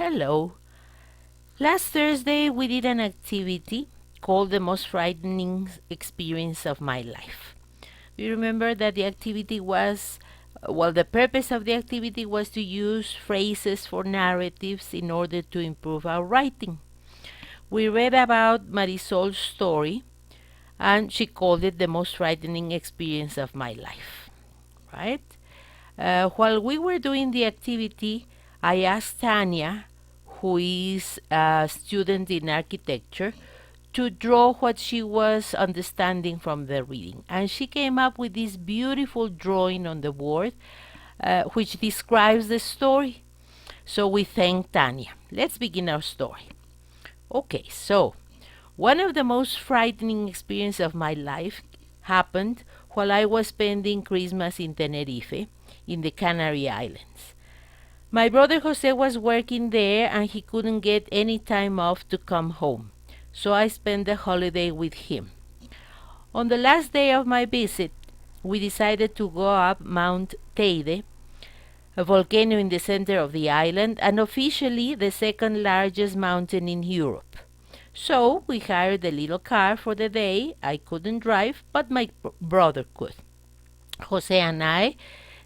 Hello. Last Thursday we did an activity called the most frightening experience of my life. Do you remember that the activity was, the purpose of the activity was to use phrases for narratives in order to improve our writing. We read about Marisol's story and she called it the most frightening experience of my life, right? While we were doing the activity, I asked Tanya, who is a student in architecture, to draw what she was understanding from the reading. And she came up with this beautiful drawing on the board, which describes the story. So we thank Tanya. Let's begin our story. Okay, so one of the most frightening experiences of my life happened while I was spending Christmas in Tenerife, in the Canary Islands. My brother Jose was working there and he couldn't get any time off to come home, so I spent the holiday with him. On the last day of my visit, we decided to go up Mount Teide, a volcano in the center of the island and officially the second largest mountain in Europe. So we hired a little car for the day. I couldn't drive, but my brother could. Jose and I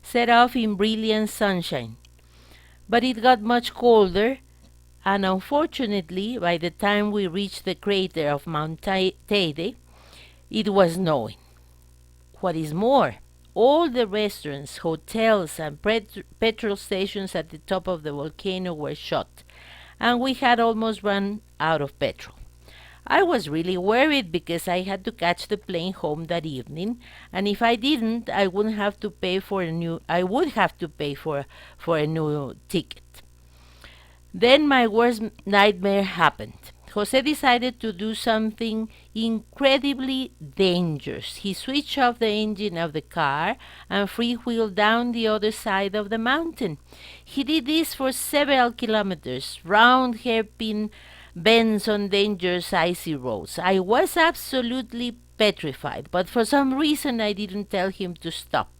set off in brilliant sunshine. But it got much colder, and unfortunately, by the time we reached the crater of Mount Teide, it was snowing. What is more, all the restaurants, hotels, and petrol stations at the top of the volcano were shut, and we had almost run out of petrol. I was really worried because I had to catch the plane home that evening, and if I didn't, I would have to pay for a new ticket. Then my worst nightmare happened. Jose decided to do something incredibly dangerous. He switched off the engine of the car and freewheeled down the other side of the mountain. He did this for several kilometers, round hairpin bends on dangerous icy roads. I was absolutely petrified, but for some reason I didn't tell him to stop.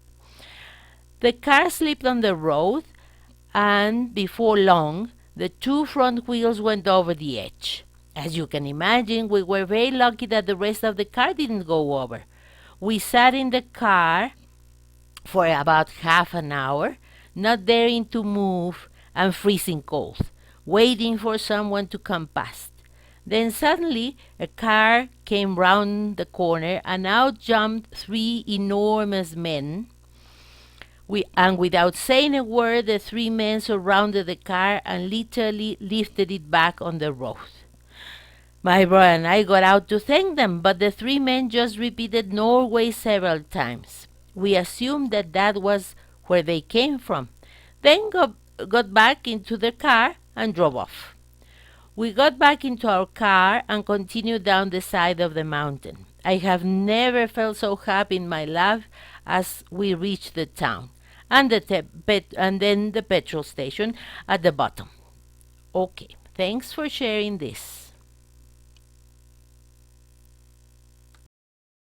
The car slipped on the road, and before long, the two front wheels went over the edge. As you can imagine, we were very lucky that the rest of the car didn't go over. We sat in the car for about half an hour, not daring to move and freezing cold, waiting for someone to come past. Then suddenly a car came round the corner and out jumped three enormous men. And without saying a word, the three men surrounded the car and literally lifted it back on the road. My brother and I got out to thank them, but the three men just repeated Norway several times. We assumed that was where they came from, then got back into the car and drove off. We got back into our car and continued down the side of the mountain. I have never felt so happy in my life as we reached the town and then the petrol station at the bottom. Okay, thanks for sharing this.